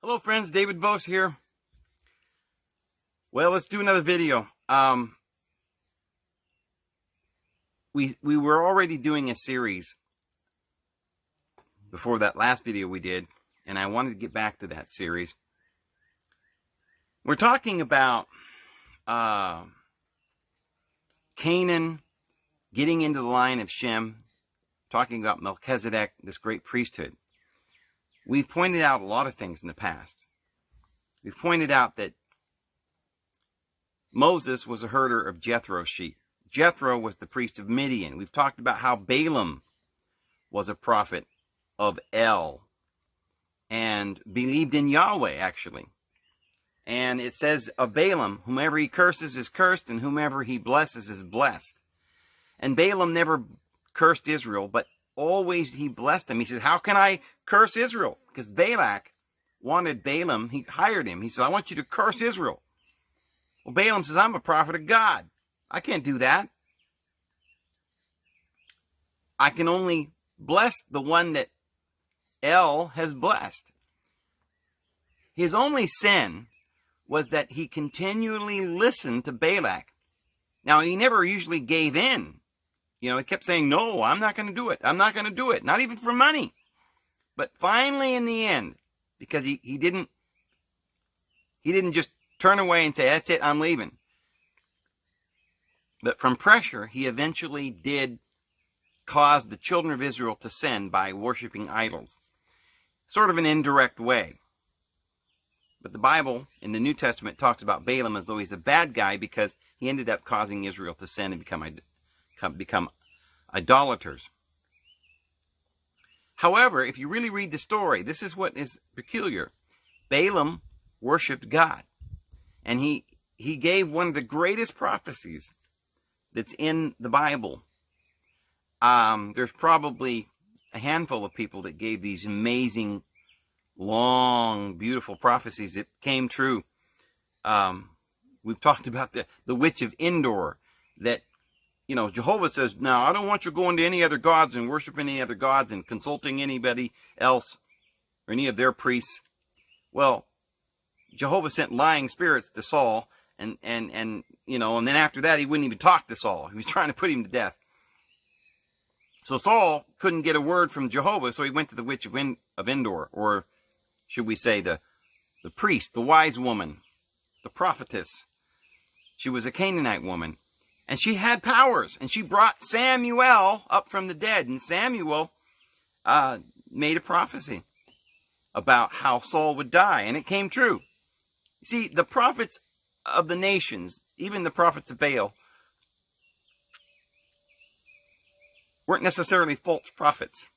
Hello friends, David Bose here. Well, let's do another video. We were already doing a series before that last video we did, and I wanted to get back to that series. We're talking about Canaan getting into the line of Shem, talking about Melchizedek, this great priesthood. We've pointed out a lot of things in the past. We've pointed out that Moses was a herder of Jethro's sheep. Jethro was the priest of Midian. We've talked about how Balaam was a prophet of El and believed in Yahweh, actually. And it says of Balaam, whomever he curses is cursed, and whomever he blesses is blessed. And Balaam never cursed Israel, but always he blessed them. He said, how can I curse Israel? Because Balak wanted Balaam. He hired him. He said, I want you to curse Israel. Well, Balaam says, I'm a prophet of God. I can't do that. I can only bless the one that El has blessed. His only sin was that he continually listened to Balak. Now, he never usually gave in. You know, he kept saying, no, I'm not going to do it. I'm not going to do it. Not even for money. But finally, in the end, because he didn't just turn away and say, that's it, I'm leaving. But from pressure, he eventually did cause the children of Israel to sin by worshiping idols. Sort of an indirect way. But the Bible in the New Testament talks about Balaam as though he's a bad guy because he ended up causing Israel to sin and become idolaters. However, if you really read the story, this is what is peculiar. Balaam worshipped God. And he gave one of the greatest prophecies that's in the Bible. There's probably a handful of people that gave these amazing, long, beautiful prophecies that came true. We've talked about the witch of Endor, that, you know, Jehovah says, now, I don't want you going to any other gods and worshiping any other gods and consulting anybody else or any of their priests. Well, Jehovah sent lying spirits to Saul, and you know, and then after that, he wouldn't even talk to Saul. He was trying to put him to death. So Saul couldn't get a word from Jehovah, so he went to the witch of Endor, or should we say the priest, the wise woman, the prophetess. She was a Canaanite woman. And she had powers, and she brought Samuel up from the dead. And Samuel made a prophecy about how Saul would die, and it came true. You see, the prophets of the nations, even the prophets of Baal, weren't necessarily false prophets.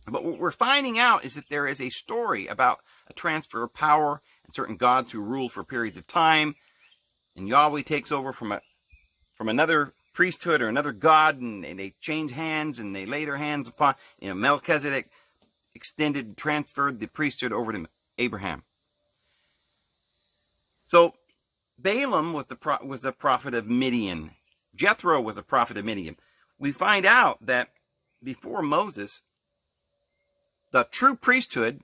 But what we're finding out is that there is a story about a transfer of power and certain gods who rule for periods of time, and Yahweh takes over from another priesthood or another god, and they change hands and they lay their hands upon, you know, Melchizedek transferred the priesthood over to Abraham. So Balaam was the prophet of Midian. Jethro was a prophet of Midian. We find out that before Moses, the true priesthood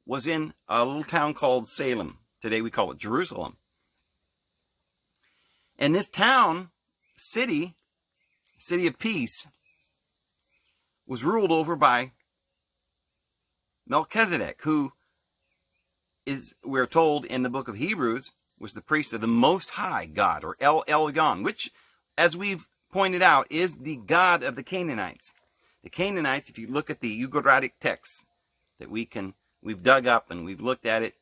was in a little town called Salem. Today we call it Jerusalem. And this town, city of peace, was ruled over by Melchizedek, who is, we're told in the book of Hebrews, was the priest of the Most High God, or El Elyon, which, as we've pointed out, is the God of the Canaanites. The Canaanites, if you look at the Ugaritic texts that we've dug up and we've looked at it,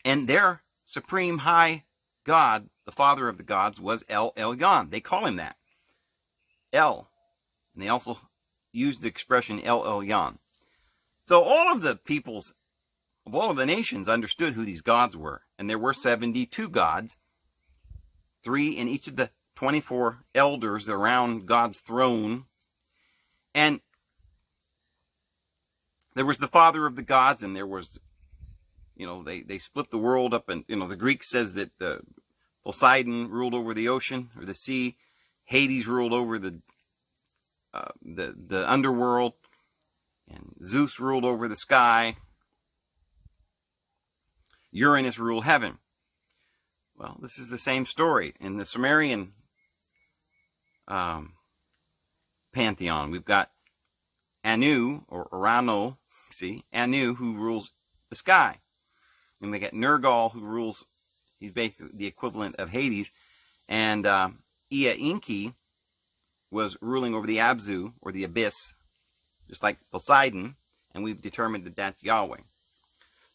and their supreme high God, the father of the gods, was El Elyon. They call him that. El. And they also use the expression El Elyon. So all of the peoples of all of the nations understood who these gods were. And there were 72 gods, 3 in each of the 24 elders around God's throne. And there was the father of the gods, and there was, you know, they split the world up, and, you know, the Greek says that Poseidon ruled over the ocean or the sea. Hades ruled over the underworld. And Zeus ruled over the sky. Uranus ruled heaven. Well, this is the same story. In the Sumerian pantheon, we've got Anu, or Urano, Anu, who rules the sky. And we got Nergal, who rules, he's basically the equivalent of Hades. And Ea Enki was ruling over the Abzu, or the abyss, just like Poseidon, and we've determined that that's Yahweh.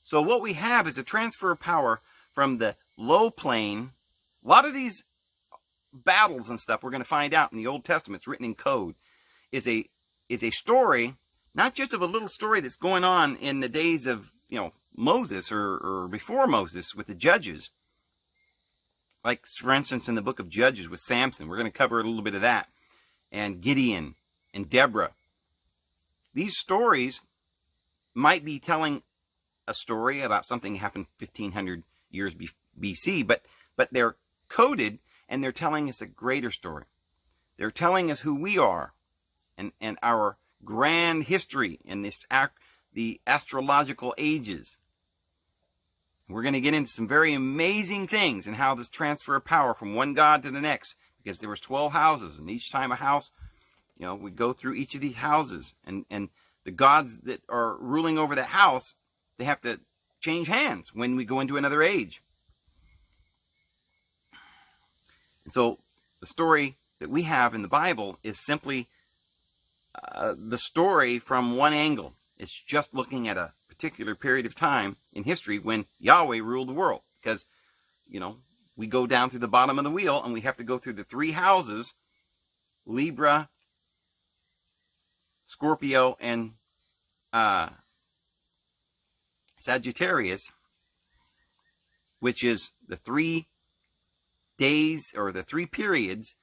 So what we have is a transfer of power from the low plane. A lot of these battles and stuff we're going to find out in the Old Testament, it's written in code, is a story, not just of a little story that's going on in the days of, Moses or before Moses with the judges. Like, for instance, in the book of Judges with Samson. We're going to cover a little bit of that. And Gideon and Deborah. These stories might be telling a story about something that happened 1,500 years BC, but they're coded and they're telling us a greater story. They're telling us who we are and our grand history in the astrological ages. We're going to get into some very amazing things and how this transfer of power from one god to the next, because there was 12 houses, and each time a house, we go through each of these houses, and the gods that are ruling over that house, they have to change hands when we go into another age. And so the story that we have in the Bible is simply the story from one angle. It's just looking at a particular period of time in history when Yahweh ruled the world. Because, we go down through the bottom of the wheel and we have to go through the three houses, Libra, Scorpio, and Sagittarius, which is the 3 days or the 3 periods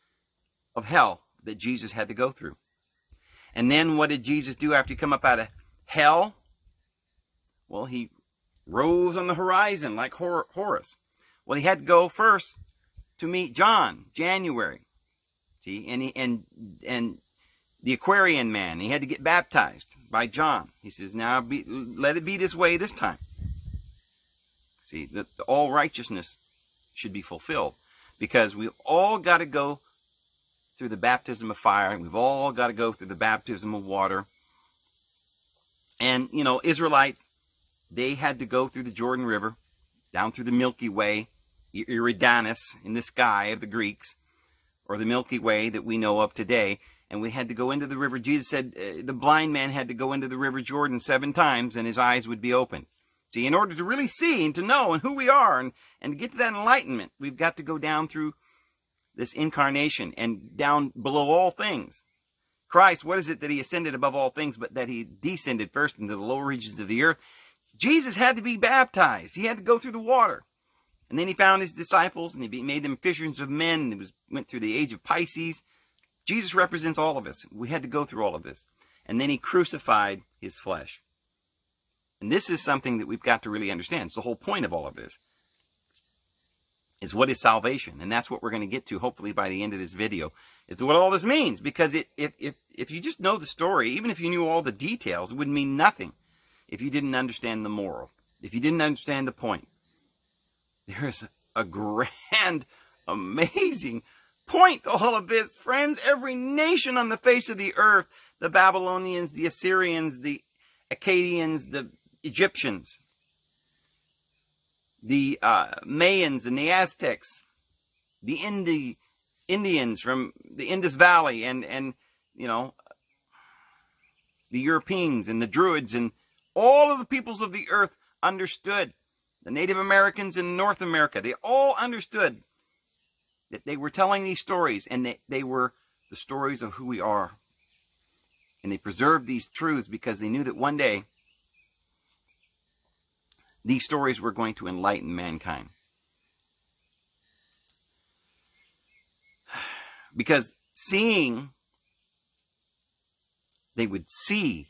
of hell that Jesus had to go through. And then what did Jesus do after he come up out of hell? Well, he rose on the horizon like Horus. Well, he had to go first to meet John, January. See, and the Aquarian man, he had to get baptized by John. He says, now let it be this way this time. See, that all righteousness should be fulfilled, because we've all got to go through the baptism of fire, and we've all got to go through the baptism of water. And, Israelites, they had to go through the Jordan River, down through the Milky Way, Eridanus in the sky of the Greeks, or the Milky Way that we know of today. And we had to go into the river. Jesus said the blind man had to go into the river Jordan 7 times and his eyes would be opened. See, in order to really see and to know and who we are and to get to that enlightenment, we've got to go down through this incarnation and down below all things. Christ, what is it that he ascended above all things, but that he descended first into the lower regions of the earth? Jesus had to be baptized. He had to go through the water. And then he found his disciples and he made them fishers of men. He went through the age of Pisces. Jesus represents all of us. We had to go through all of this. And then he crucified his flesh. And this is something that we've got to really understand. It's the whole point of all of this. Is what is salvation? And that's what we're going to get to, hopefully, by the end of this video, is what all this means. Because if you just know the story, even if you knew all the details, it wouldn't mean nothing if you didn't understand the moral. If you didn't understand the point. There's a grand, amazing point to all of this, friends. Every nation on the face of the earth, the Babylonians, the Assyrians, the Akkadians, the Egyptians, the Mayans and the Aztecs, the Indians from the Indus Valley, and the Europeans and the Druids and all of the peoples of the earth understood. The Native Americans in North America, they all understood that they were telling these stories, and that they were the stories of who we are. And they preserved these truths because they knew that one day these stories were going to enlighten mankind. Because seeing, they would see,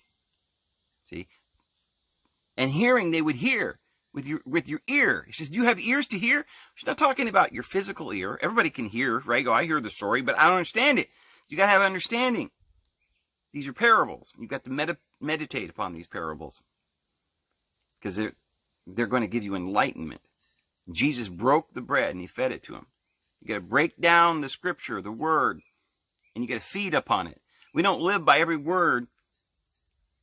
and hearing, they would hear with your ear. He says, do you have ears to hear? She's not talking about your physical ear. Everybody can hear, right? Go, I hear the story, but I don't understand it. You got to have understanding. These are parables. You've got to meditate upon these parables because they're going to give you enlightenment. Jesus broke the bread and he fed it to him. You got to break down the scripture, the word, and you got to feed upon it. We don't live by every word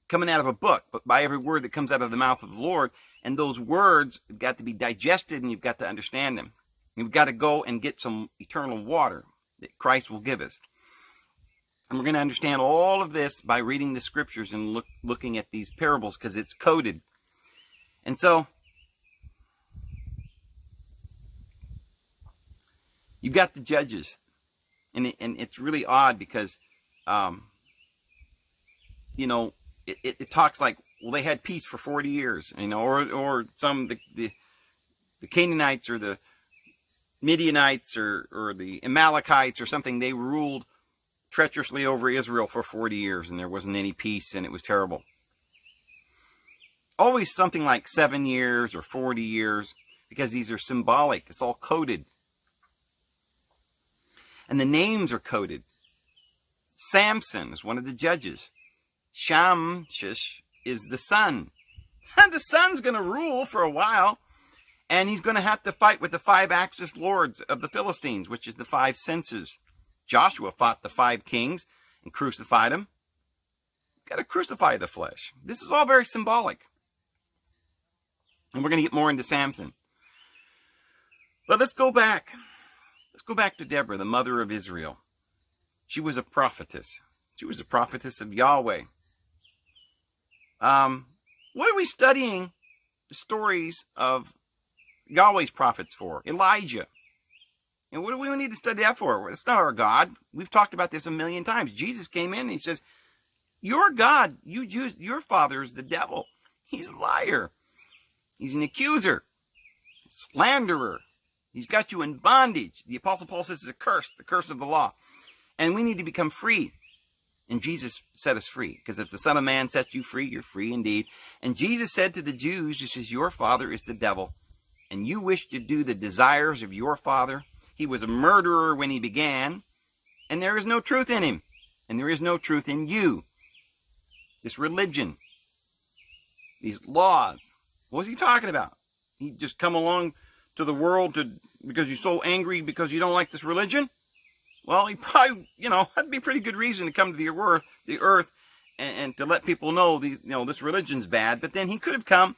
coming out of a book, but by every word that comes out of the mouth of the Lord. And those words have got to be digested, and you've got to understand them. You've got to go and get some eternal water that Christ will give us. And we're going to understand all of this by reading the scriptures and looking at these parables, because it's coded. And so you've got the judges, and it's really odd because, it talks like, well, they had peace for 40 years, or some, the Canaanites or the Midianites or the Amalekites or something, they ruled treacherously over Israel for 40 years, and there wasn't any peace, and it was terrible. Always something like 7 years or 40 years, because these are symbolic. It's all coded. And the names are coded. Samson is one of the judges. Shamshish is the son. The son's going to rule for a while, and he's going to have to fight with the 5 axis lords of the Philistines, which is the 5 senses. Joshua fought the 5 kings and crucified them. Got to crucify the flesh. This is all very symbolic. And we're going to get more into Samson. But let's go back. Let's go back to Deborah, the mother of Israel. She was a prophetess. She was a prophetess of Yahweh. What are we studying the stories of Yahweh's prophets for? Elijah. And what do we need to study that for? It's not our God. We've talked about this a million times. Jesus came in and he says, your God, you Jews, your father is the devil. He's a liar. He's an accuser, slanderer. He's got you in bondage. The Apostle Paul says it's a curse, the curse of the law. And we need to become free. And Jesus set us free. Because if the Son of Man sets you free, you're free indeed. And Jesus said to the Jews, he says, your father is the devil. And you wish to do the desires of your father. He was a murderer when he began. And there is no truth in him. And there is no truth in you. This religion. These laws. What was he talking about? He just come along to the world because you're so angry because you don't like this religion? Well, he probably, that'd be a pretty good reason to come to the earth and to let people know this religion's bad. But then he could have come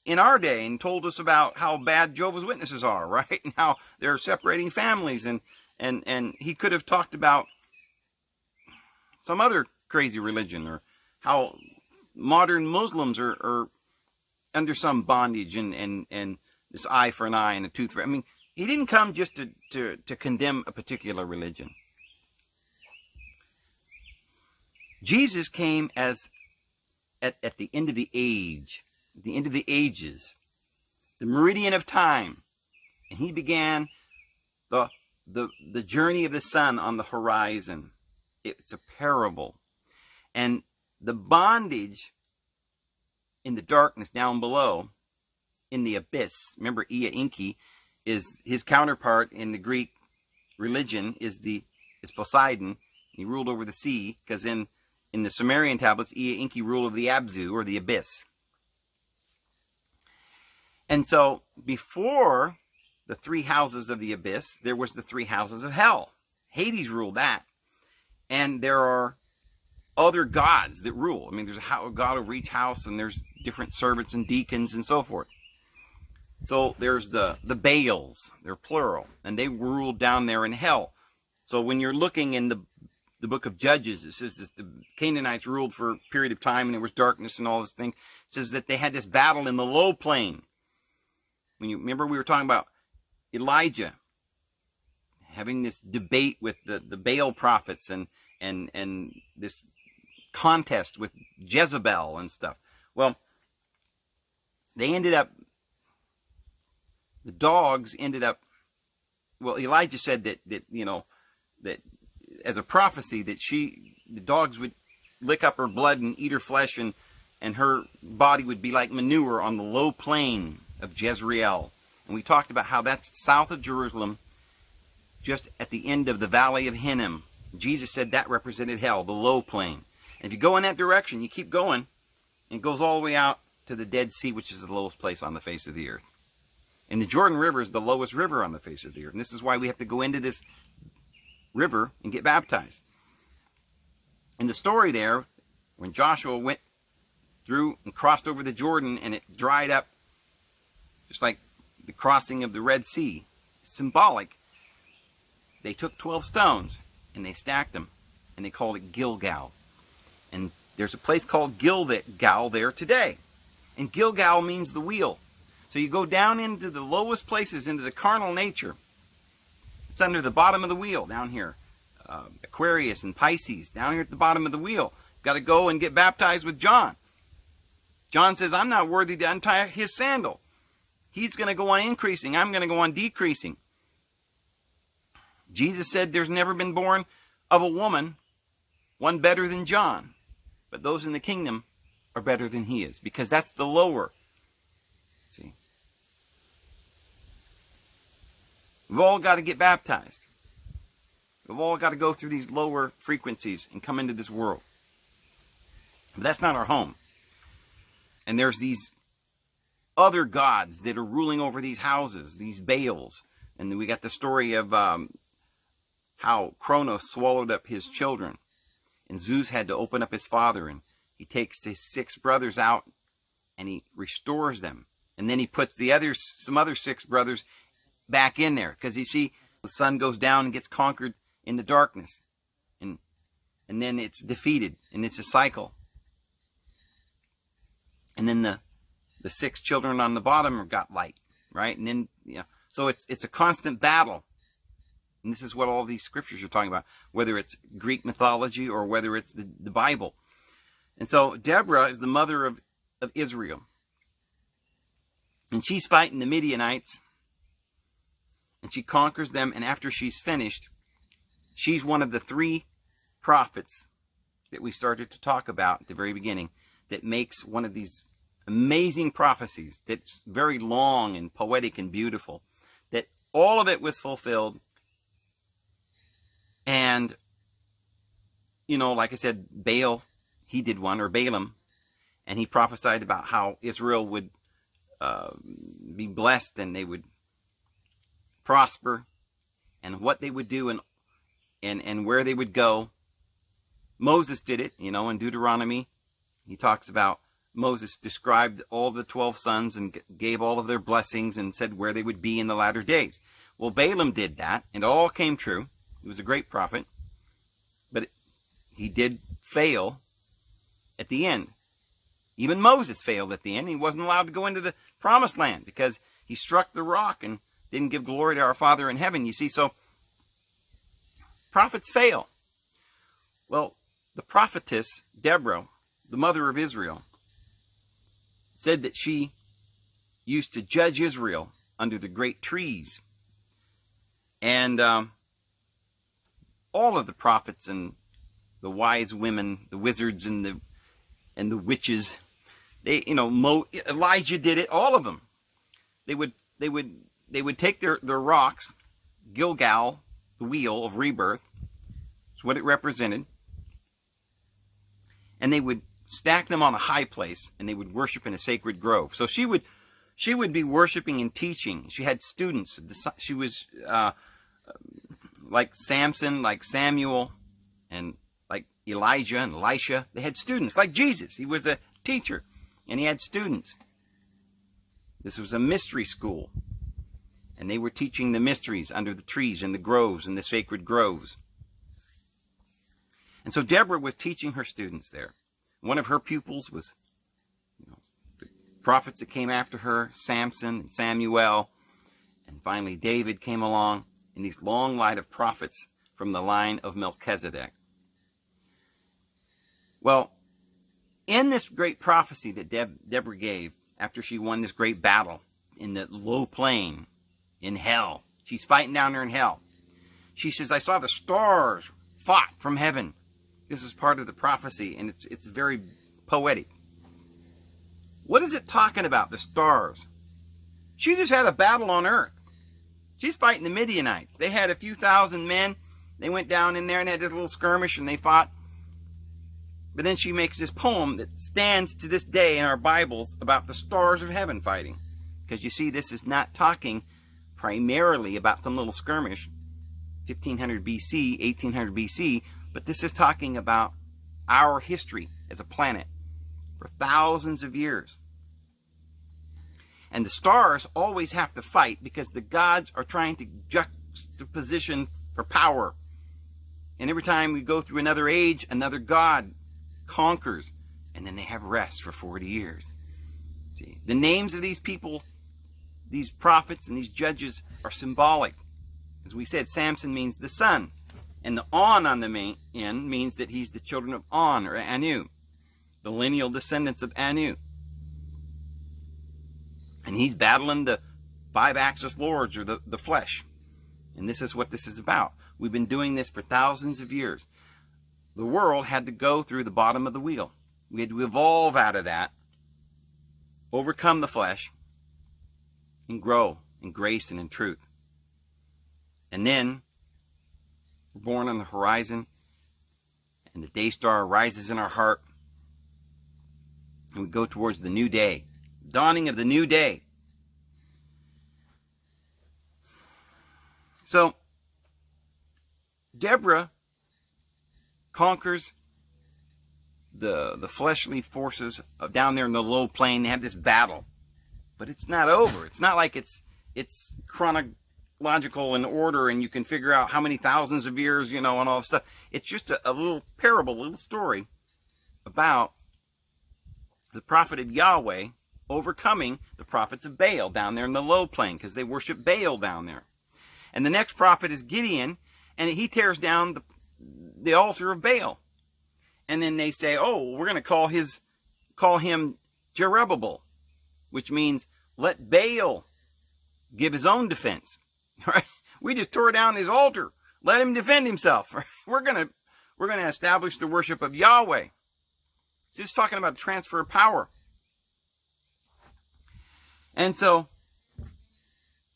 in our day and told us about how bad Jehovah's Witnesses are, right? And how they're separating families. And he could have talked about some other crazy religion, or how modern Muslims are under some bondage and this eye for an eye and a tooth for... I mean, he didn't come just to condemn a particular religion. Jesus came as at the end of the age, the end of the ages, the meridian of time, and he began the journey of the sun on the horizon. It's a parable, and the bondage in the darkness down below, in the abyss. Remember, Ea Enki is his counterpart in the Greek religion is Poseidon. He ruled over the sea, because in the Sumerian tablets, Ea Enki ruled over the Abzu, or the abyss. And so before the 3 houses of the abyss, there was the 3 houses of hell. Hades ruled that. And there are other gods that rule. I mean, there's a god over each house, and there's different servants and deacons and so forth. So there's the Baals, they're plural, and they ruled down there in hell. So when you're looking in the book of Judges, it says that the Canaanites ruled for a period of time, and there was darkness and all this thing. It says that they had this battle in the low plain. When you remember, we were talking about Elijah having this debate with the Baal prophets and this contest with Jezebel and stuff. Well, they ended up, the dogs ended up, well, Elijah said that as a prophecy that the dogs would lick up her blood and eat her flesh, and her body would be like manure on the low plain of Jezreel. And we talked about how that's south of Jerusalem, just at the end of the valley of Hinnom. Jesus said that represented hell, the low plain. And if you go in that direction, you keep going, and it goes all the way out to the Dead Sea, which is the lowest place on the face of the earth. And the Jordan River is the lowest river on the face of the earth. And this is why we have to go into this river and get baptized. In the story there, when Joshua went through and crossed over the Jordan and it dried up, just like the crossing of the Red Sea, it's symbolic. They took 12 stones and they stacked them and they called it Gilgal. And there's a place called Gilgal there today. And Gilgal means the wheel. So you go down into the lowest places, into the carnal nature. It's under the bottom of the wheel down here. Aquarius and Pisces, down here at the bottom of the wheel. You've got to go and get baptized with John. John says, I'm not worthy to untie his sandal. He's going to go on increasing. I'm going to go on decreasing. Jesus said there's never been born of a woman one better than John. But those in the kingdom are better than he is, because that's the lower. See? We've all got to get baptized. We've all got to go through these lower frequencies and come into this world. But that's not our home. And there's these other gods that are ruling over these houses, these Baals. And then we got the story of how Kronos swallowed up his children. And Zeus had to open up his father. And he takes his 6 brothers out and he restores them. And then he puts some other 6 brothers back in there. Because you see, the sun goes down and gets conquered in the darkness. And then it's defeated. And it's a cycle. And then the 6 children on the bottom got light. Right? And then, so it's a constant battle. And this is what all these scriptures are talking about. Whether it's Greek mythology or whether it's the Bible. And so Deborah is the mother of Israel. And she's fighting the Midianites. And she conquers them. And after she's finished, she's one of the 3 prophets that we started to talk about at the very beginning that makes one of these amazing prophecies that's very long and poetic and beautiful. That all of it was fulfilled. And, like I said, Baal, he did one, or Balaam. And he prophesied about how Israel would be blessed and they would prosper and what they would do and where they would go. Moses did it, in Deuteronomy. He talks about Moses described all the 12 sons and gave all of their blessings and said where they would be in the latter days. Well, Balaam did that and it all came true. He was a great prophet, but he did fail at the end. Even Moses failed at the end. He wasn't allowed to go into the promised land because he struck the rock and didn't give glory to our Father in heaven. You see, so prophets fail. Well, the prophetess Deborah, the mother of Israel, said that she used to judge Israel under the great trees. And all of the prophets and the wise women, the wizards and the witches, Elijah did it, all of them. They would take their rocks, Gilgal, the wheel of rebirth, that's what it represented, and they would stack them on a high place and they would worship in a sacred grove. So she would be worshiping and teaching. She had students. She was like Samson, like Samuel, and like Elijah and Elisha. They had students, like Jesus. He was a teacher, and he had students. This was a mystery school, and they were teaching the mysteries under the trees and the groves and the sacred groves. And so Deborah was teaching her students there. One of her pupils was the prophets that came after her, Samson and Samuel, and finally David came along, in these long line of prophets from the line of Melchizedek. Well, in this great prophecy that Deborah gave after she won this great battle in the low plain in hell, she's fighting down there in hell. She says, I saw the stars fought from heaven. This is part of the prophecy, and it's very poetic. What is it talking about, the stars? She just had a battle on earth. She's fighting the Midianites. They had a few thousand men. They went down in there and had this little skirmish and they fought. But then she makes this poem that stands to this day in our Bibles about the stars of heaven fighting. Because you see, this is not talking primarily about some little skirmish, 1500 BC, 1800 BC, but this is talking about our history as a planet for thousands of years. And the stars always have to fight because the gods are trying to juxtaposition for power. And every time we go through another age, another god conquers, and then they have rest for 40 years. See, the names of these people, these prophets and these judges, are symbolic. As we said, Samson means the sun, and the on the main end means that he's the children of On, or Anu, the lineal descendants of Anu. And he's battling the five-axis lords, or the flesh. And this is what this is about. We've been doing this for thousands of years. The world had to go through the bottom of the wheel. We had to evolve out of that, overcome the flesh, and grow in grace and in truth. And then we're born on the horizon, and the day star rises in our heart, and we go towards the new day, dawning of the new day. So Deborah conquers the fleshly forces down there in the low plain. They have this battle, but it's not over. It's not like it's chronological in order and you can figure out how many thousands of years, and all this stuff. It's just a little parable, a little story about the prophet of Yahweh overcoming the prophets of Baal down there in the low plain, because they worship Baal down there. And the next prophet is Gideon, and he tears down the altar of Baal. And then they say, oh, we're going to call him Jerubbaal, which means let Baal give his own defense. Right? We just tore down his altar. Let him defend himself. Right? We're going to establish the worship of Yahweh. It's just talking about transfer of power. And so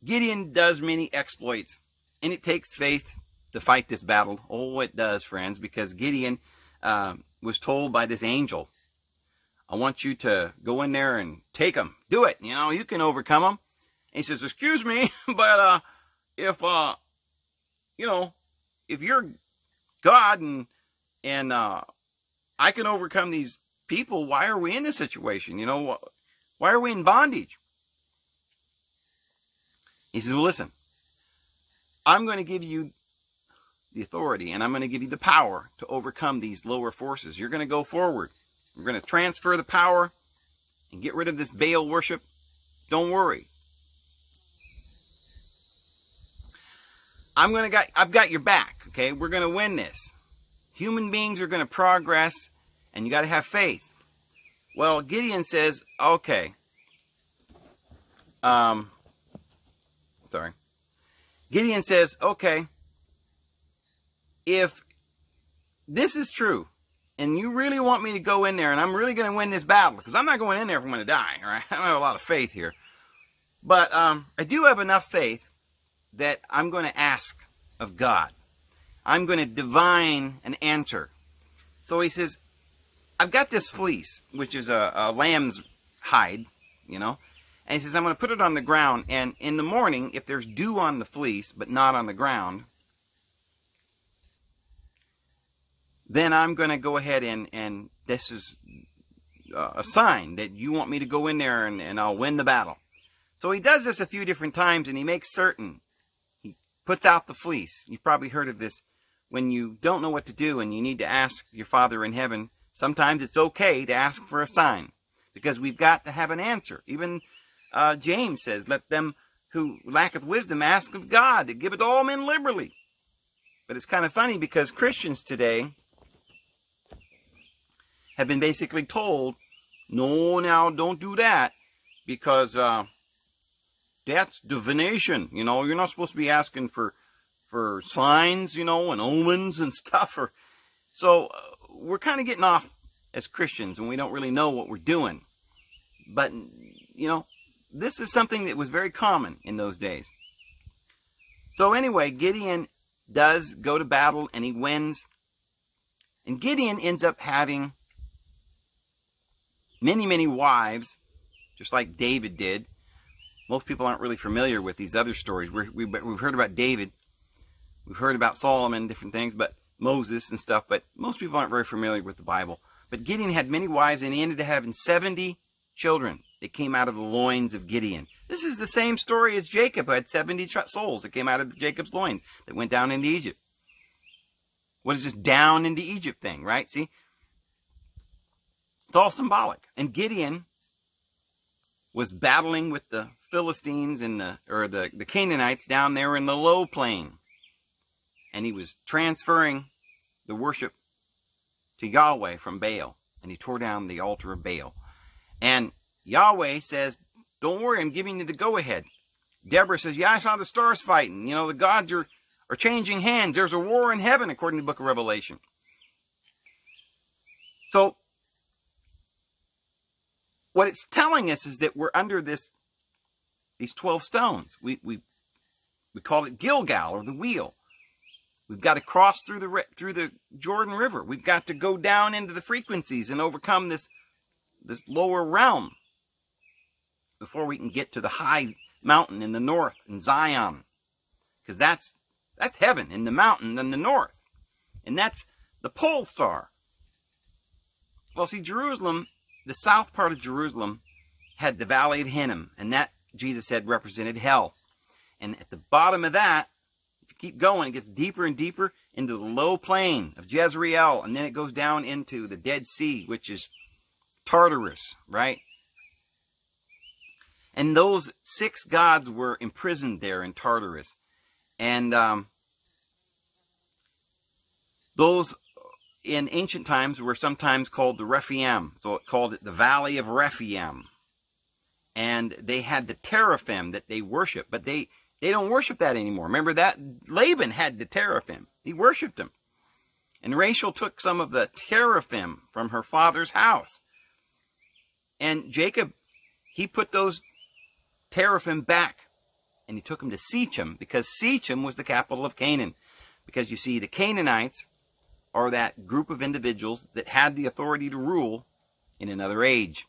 Gideon does many exploits, and it takes faith to fight this battle. Oh, it does, friends, because Gideon was told by this angel, I want you to go in there and take them. Do it. You can overcome them. And he says, excuse me, but if you're God and I can overcome these people, why are we in this situation? Why are we in bondage? He says, well, listen, I'm going to give you the authority, and I'm going to give you the power to overcome these lower forces. You're going to go forward. We're going to transfer the power and get rid of this Baal worship. Don't worry. I've got your back, okay? We're going to win this. Human beings are going to progress, and you got to have faith. Well, Gideon says, okay. Gideon says, okay, if this is true, and you really want me to go in there, and I'm really going to win this battle, because I'm not going in there if I'm going to die, all right? I don't have a lot of faith here. But I do have enough faith that I'm going to ask of God. I'm going to divine an answer. So he says, I've got this fleece, which is a lamb's hide, And he says, I'm going to put it on the ground, and in the morning, if there's dew on the fleece, but not on the ground, then I'm going to go ahead and this is a sign that you want me to go in there and I'll win the battle. So he does this a few different times, and he makes certain. He puts out the fleece. You've probably heard of this. When you don't know what to do and you need to ask your Father in heaven, sometimes it's okay to ask for a sign, because we've got to have an answer. Even James says, let them who lacketh wisdom ask of God, that giveth all men liberally. But it's kind of funny, because Christians today have been basically told, no, now don't do that, because that's divination. You're not supposed to be asking for signs, and omens and stuff. So we're kind of getting off as Christians, and we don't really know what we're doing. But, this is something that was very common in those days. So anyway, Gideon does go to battle, and he wins. And Gideon ends up having many, many wives, just like David did. Most people aren't really familiar with these other stories. We've heard about David. We've heard about Solomon, different things, but Moses and stuff. But most people aren't very familiar with the Bible. But Gideon had many wives, and he ended up having 70 children that came out of the loins of Gideon. This is the same story as Jacob, who had 70 souls that came out of Jacob's loins that went down into Egypt. What is this down into Egypt thing, right? See? It's all symbolic. And Gideon was battling with the Philistines and the Canaanites down there in the low plain. And he was transferring the worship to Yahweh from Baal. And he tore down the altar of Baal. And Yahweh says, don't worry, I'm giving you the go-ahead. Deborah says, yeah, I saw the stars fighting. You know, the gods are changing hands. There's a war in heaven, according to the book of Revelation. So, what it's telling us is that we're under these 12 stones. We call it Gilgal, or the wheel. We've got to cross through the Jordan River. We've got to go down into the frequencies and overcome this lower realm before we can get to the high mountain in the north, in Zion. Because that's heaven, in the mountain in the north. And that's the pole star. Well, see, Jerusalem, the south part of Jerusalem, had the Valley of Hinnom. And that, Jesus said, represented hell. And at the bottom of that, if you keep going, it gets deeper and deeper into the low plain of Jezreel. And then it goes down into the Dead Sea, which is Tartarus, right? And those 6 gods were imprisoned there in Tartarus. And those in ancient times were sometimes called the Rephaim. So it called it the Valley of Rephaim. And they had the teraphim that they worship. But they don't worship that anymore. Remember that? Laban had the teraphim. He worshipped them. And Rachel took some of the teraphim from her father's house. And Jacob, he put those teraphim back. And he took them to Shechem, because Shechem was the capital of Canaan. Because you see, the Canaanites are that group of individuals that had the authority to rule in another age.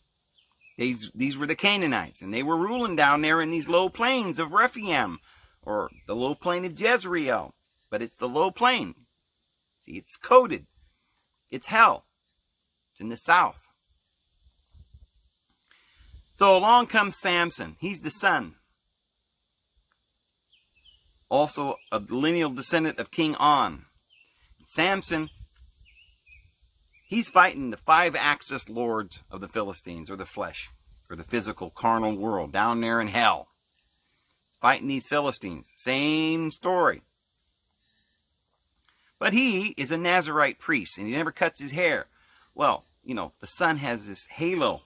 These were the Canaanites, and they were ruling down there in these low plains of Rephaim, or the low plain of Jezreel. But it's the low plain. See, it's coded. It's hell. It's in the south. So along comes Samson. He's the son. Also a lineal descendant of King On. Samson, he's fighting the 5-axis lords of the Philistines, or the flesh, or the physical, carnal world, down there in hell. He's fighting these Philistines. Same story. But he is a Nazirite priest, and he never cuts his hair. Well, you know, the sun has this halo.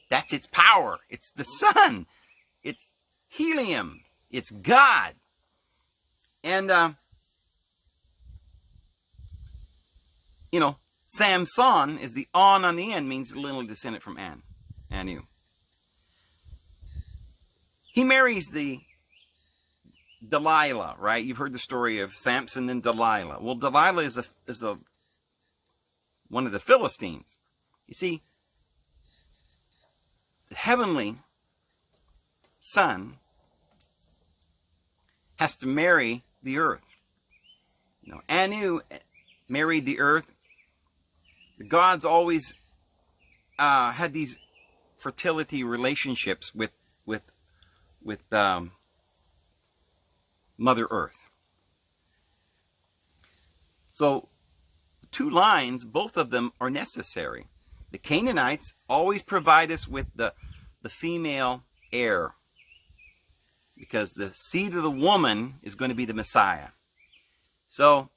That's its power. It's the sun. It's helium. It's God. And, you know, Samson is the on the end, means lineal descendant from Anu. He marries the Delilah, right? You've heard the story of Samson and Delilah. Well, Delilah is one of the Philistines. You see, the heavenly son has to marry the earth. You know, Anu married the earth. The gods always had these fertility relationships with Mother Earth. So, the 2 lines, both of them are necessary. The Canaanites always provide us with the female heir, because the seed of the woman is going to be the Messiah. So,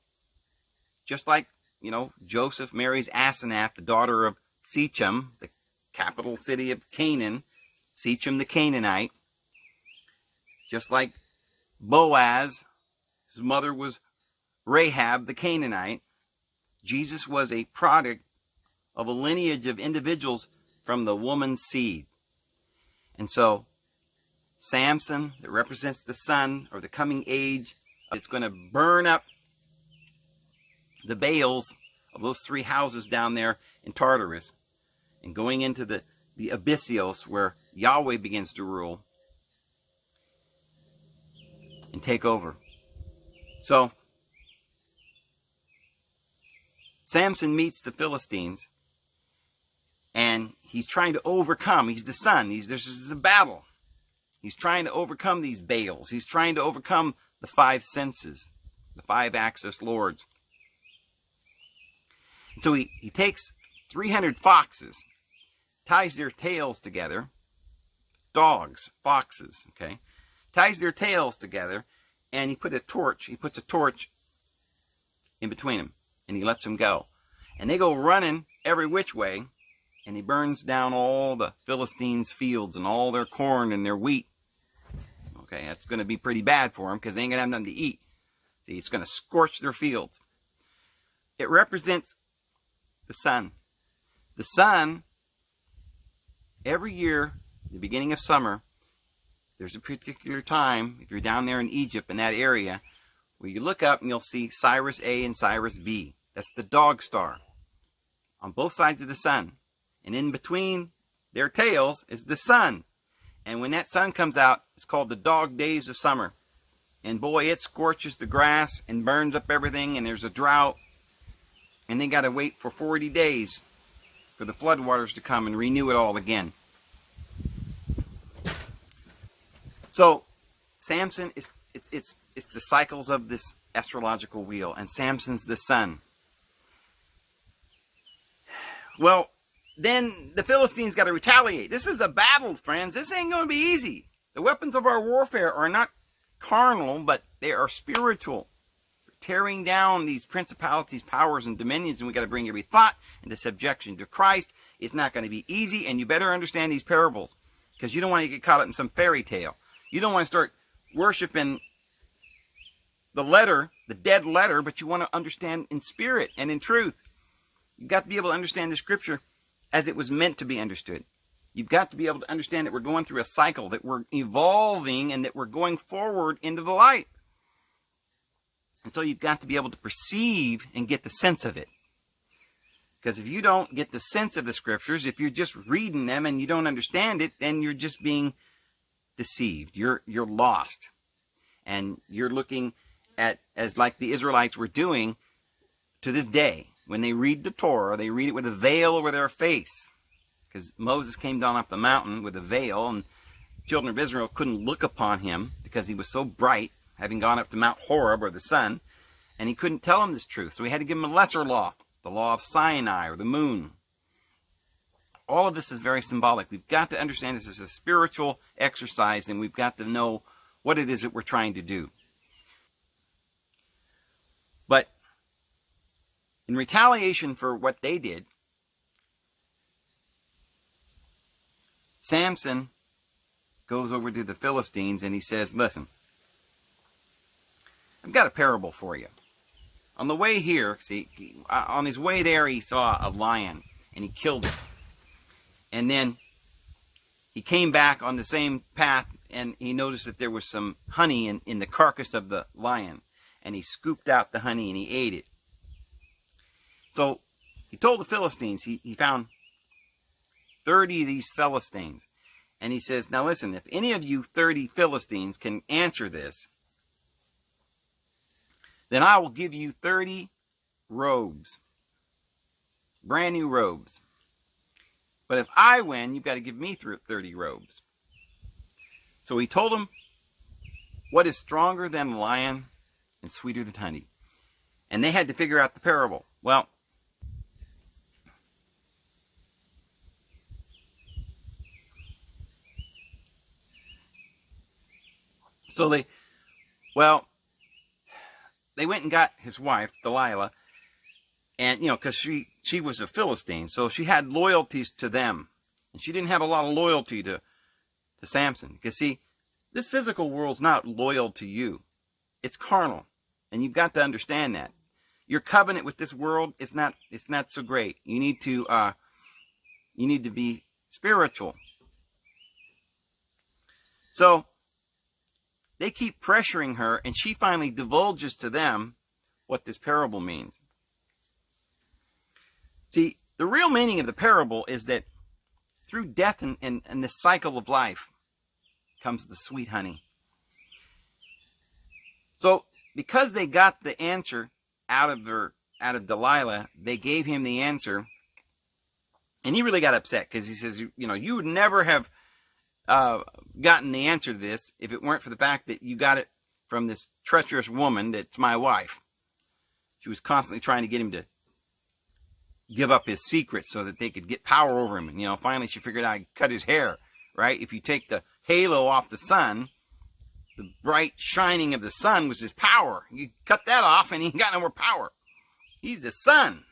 just like, you know, Joseph marries Asenath, the daughter of Shechem, the capital city of Canaan, Shechem the Canaanite. Just like Boaz, his mother was Rahab the Canaanite. Jesus was a product of a lineage of individuals from the woman's seed. And so, Samson, that represents the sun, or the coming age, it's going to burn up the Baals of those 3 houses down there in Tartarus. and going into the abyssios, where Yahweh begins to rule and take over. So Samson meets the Philistines, and he's trying to overcome. He's the son. This is a battle. He's trying to overcome these Baals. He's trying to overcome the five senses, the five axis lords. And so he takes 300 foxes, ties their tails together, dogs, foxes, okay, ties their tails together, and he puts a torch in between them, and he lets them go. And they go running every which way, and he burns down all the Philistines' fields and all their corn and their wheat. Okay, that's going to be pretty bad for them, because they ain't going to have nothing to eat. See, it's going to scorch their fields. It represents the sun. The sun, every year, the beginning of summer, there's a particular time, if you're down there in Egypt, in that area, where you look up and you'll see Cyrus A and Cyrus B. That's the dog star on both sides of the sun. And in between their tails is the sun. And when that sun comes out, it's called the dog days of summer. And boy, it scorches the grass and burns up everything, and there's a drought. And they got to wait for 40 days for the floodwaters to come and renew it all again. So Samson is it's the cycles of this astrological wheel, and Samson's the sun. Well, then the Philistines got to retaliate. This is a battle, friends. This ain't going to be easy. The weapons of our warfare are not carnal, but they are spiritual. We're tearing down these principalities, powers, and dominions, and we got to bring every thought into subjection to Christ. It's not going to be easy, and you better understand these parables, because you don't want to get caught up in some fairy tale. You don't want to start worshiping the letter, the dead letter, but you want to understand in spirit and in truth. You've got to be able to understand the scripture as it was meant to be understood. You've got to be able to understand that we're going through a cycle, that we're evolving, and that we're going forward into the light. And so you've got to be able to perceive and get the sense of it. Because if you don't get the sense of the scriptures, if you're just reading them and you don't understand it, then you're just being deceived. You're lost. And you're looking at, as like the Israelites were doing to this day, when they read the Torah, they read it with a veil over their face. Because Moses came down off the mountain with a veil, and the children of Israel couldn't look upon him because he was so bright, having gone up to Mount Horeb, or the sun, and he couldn't tell them this truth. So he had to give them a lesser law, the law of Sinai, or the moon. All of this is very symbolic. We've got to understand this is a spiritual exercise, and we've got to know what it is that we're trying to do. But in retaliation for what they did, Samson goes over to the Philistines and he says, listen, I've got a parable for you. On the way here, on his way there, he saw a lion and he killed it. And then he came back on the same path and he noticed that there was some honey in the carcass of the lion. And he scooped out the honey and he ate it. So he told the Philistines, he found 30 of these Philistines. And he says, now listen, if any of you 30 Philistines can answer this, then I will give you 30 robes. Brand new robes. But if I win, you've got to give me 30 robes. So he told them, what is stronger than a lion and sweeter than honey? And they had to figure out the parable. Well, so they went and got his wife, Delilah, and, because she was a Philistine, so she had loyalties to them. And she didn't have a lot of loyalty to Samson. Because, see, this physical world's not loyal to you. It's carnal. And you've got to understand that. Your covenant with this world is not so great. You need to be spiritual. So they keep pressuring her, and she finally divulges to them what this parable means. See, the real meaning of the parable is that through death and this cycle of life comes the sweet honey. So because they got the answer out of Delilah, they gave him the answer, and he really got upset because he says, you would never have gotten the answer to this if it weren't for the fact that you got it from this treacherous woman that's my wife. She was constantly trying to get him to give up his secrets so that they could get power over him. And, finally she figured out I'd cut his hair, right? If you take the halo off the sun, the bright shining of the sun was his power. You cut that off and he ain't got no more power. He's the sun.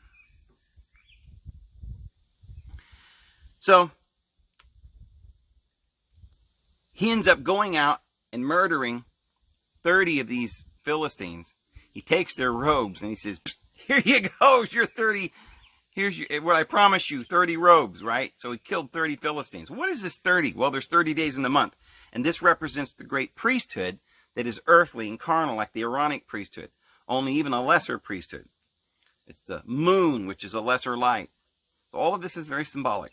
So he ends up going out and murdering 30 of these Philistines. He takes their robes and he says, here you go, your 30, here's what I promised you, 30 robes, right? So he killed 30 Philistines. What is this 30? Well, there's 30 days in the month. And this represents the great priesthood that is earthly and carnal, like the Aaronic priesthood, only even a lesser priesthood. It's the moon, which is a lesser light. So all of this is very symbolic.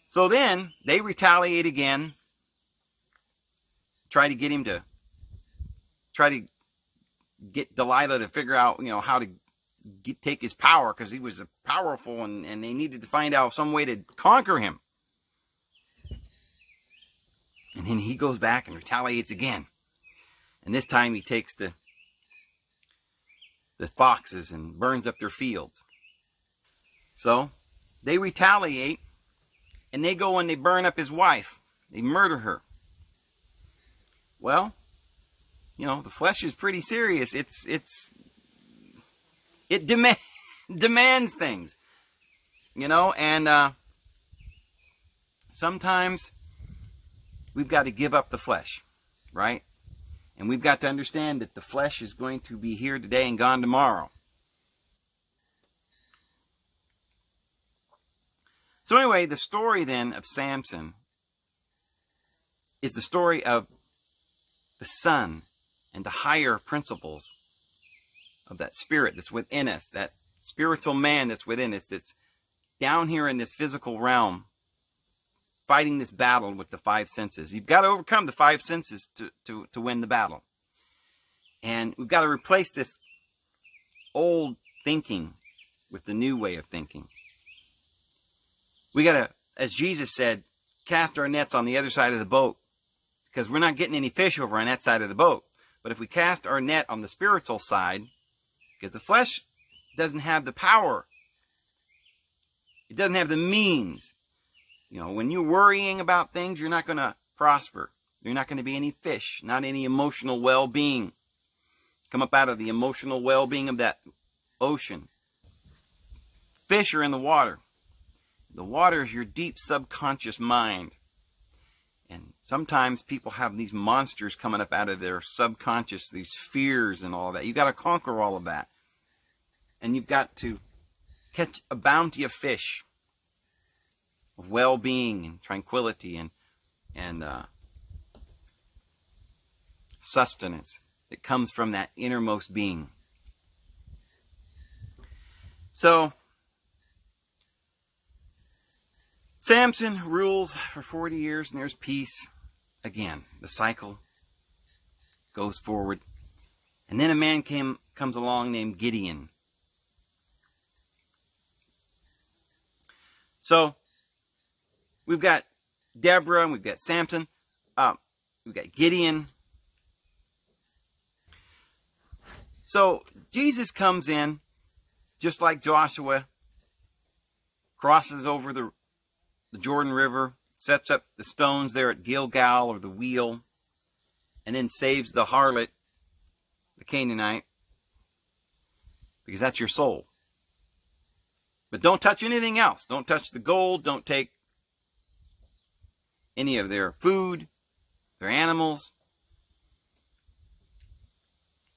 So then they retaliate again, try to get Delilah to figure out, how to take his power, because he was powerful, and they needed to find out some way to conquer him. And then he goes back and retaliates again. And this time he takes the foxes and burns up their fields. So they retaliate, and they go and they burn up his wife. They murder her. Well, the flesh is pretty serious. It demands things, and sometimes we've got to give up the flesh, right? And we've got to understand that the flesh is going to be here today and gone tomorrow. So anyway, the story then of Samson is the story of the Son and the higher principles of that spirit that's within us, that spiritual man that's within us, that's down here in this physical realm, fighting this battle with the five senses. You've got to overcome the five senses to win the battle. And we've got to replace this old thinking with the new way of thinking. We got to, as Jesus said, cast our nets on the other side of the boat, because we're not getting any fish over on that side of the boat. But if we cast our net on the spiritual side, because the flesh doesn't have the power, it doesn't have the means. When you're worrying about things, you're not going to prosper. You're not going to be any fish, not any emotional well-being. Come up out of the emotional well-being of that ocean. Fish are in the water. The water is your deep subconscious mind. And sometimes people have these monsters coming up out of their subconscious, these fears and all that. You've got to conquer all of that. And you've got to catch a bounty of fish, of well-being and tranquility and sustenance that comes from that innermost being. So Samson rules for 40 years, and there's peace. Again, the cycle goes forward. And then a man comes along named Gideon. So we've got Deborah, and we've got Samson. We've got Gideon. So Jesus comes in, just like Joshua, crosses over the Jordan River, sets up the stones there at Gilgal, or the wheel, and then saves the harlot, the Canaanite, because that's your soul. But don't touch anything else. Don't touch the gold. Don't take any of their food, their animals.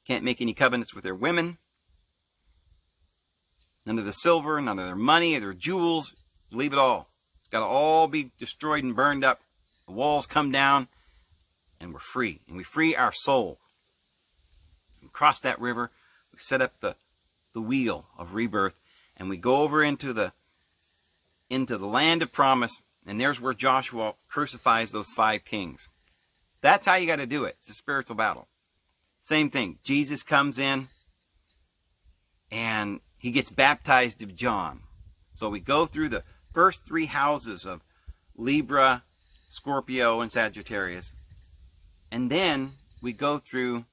Can't make any covenants with their women. None of the silver, none of their money, or their jewels. Leave it all. It's got to all be destroyed and burned up. The walls come down, and we're free. And we free our soul. We cross that river. We set up the wheel of rebirth. And we go over into the land of promise, and there's where Joshua crucifies those 5 kings. That's how you got to do it. It's a spiritual battle. Same thing. Jesus comes in, and he gets baptized of John. So we go through the first 3 houses of Libra, Scorpio, and Sagittarius. And then we go through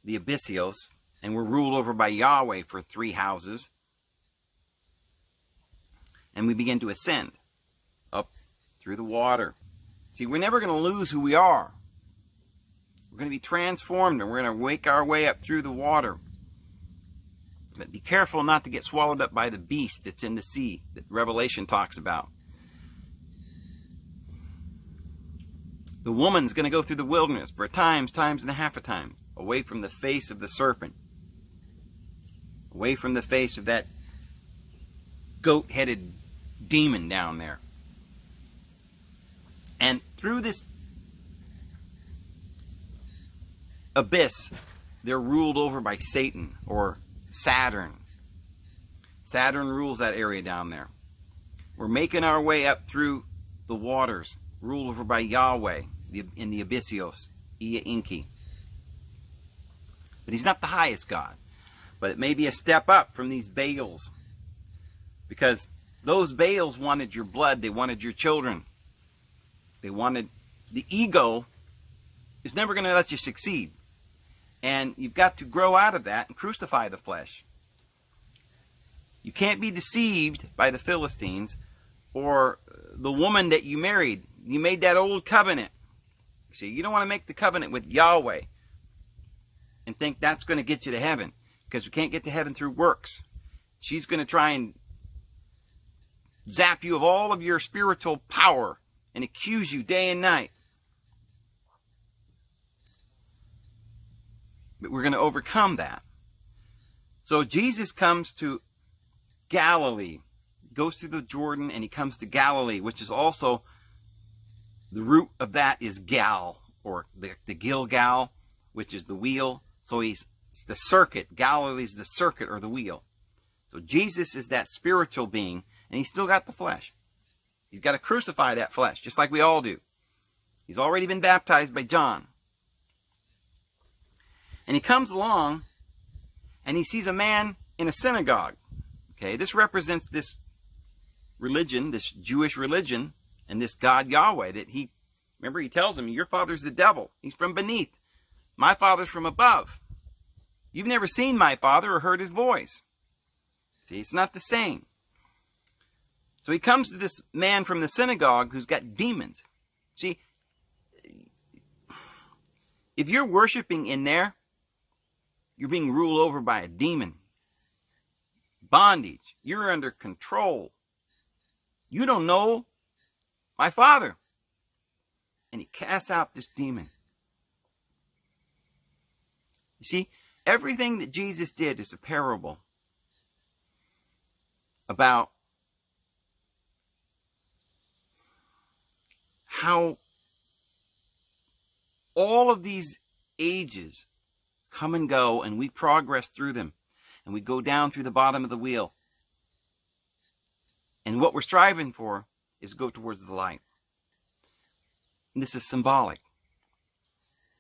the Abyssios, and we're ruled over by Yahweh for 3 houses. And we begin to ascend up through the water. See, we're never going to lose who we are. We're going to be transformed, and we're going to wake our way up through the water. But be careful not to get swallowed up by the beast that's in the sea that Revelation talks about. The woman's going to go through the wilderness for times and a half a time, away from the face of the serpent, away from the face of that goat-headed demon down there. And through this abyss, they're ruled over by Satan or Saturn. Saturn rules that area down there. We're making our way up through the waters, ruled over by Yahweh in the Abyssios, Ia Inki. But he's not the highest God. But it may be a step up from these Baals. Because those Baals wanted your blood. They wanted your children. They wanted... The ego is never going to let you succeed. And you've got to grow out of that and crucify the flesh. You can't be deceived by the Philistines or the woman that you married. You made that old covenant. See, you don't want to make the covenant with Yahweh and think that's going to get you to heaven, because you can't get to heaven through works. She's going to try and zap you of all of your spiritual power and accuse you day and night. But we're going to overcome that. So Jesus comes to Galilee, goes through the Jordan, and he comes to Galilee, which is also, the root of that is Gal, or the Gilgal, which is the wheel. So it's the circuit. Galilee's the circuit or the wheel. So Jesus is that spiritual being, and he's still got the flesh. He's got to crucify that flesh, just like we all do. He's already been baptized by John. And he comes along, and he sees a man in a synagogue. Okay, this represents this religion, this Jewish religion, and this God Yahweh that he, remember he tells him, your father's the devil. He's from beneath. My father's from above. You've never seen my father or heard his voice. See, it's not the same. So he comes to this man from the synagogue who's got demons. See, if you're worshiping in there, you're being ruled over by a demon. Bondage. You're under control. You don't know my father. And he casts out this demon. You see, everything that Jesus did is a parable about how all of these ages come and go, and we progress through them, and we go down through the bottom of the wheel. And what we're striving for is go towards the light. And this is symbolic.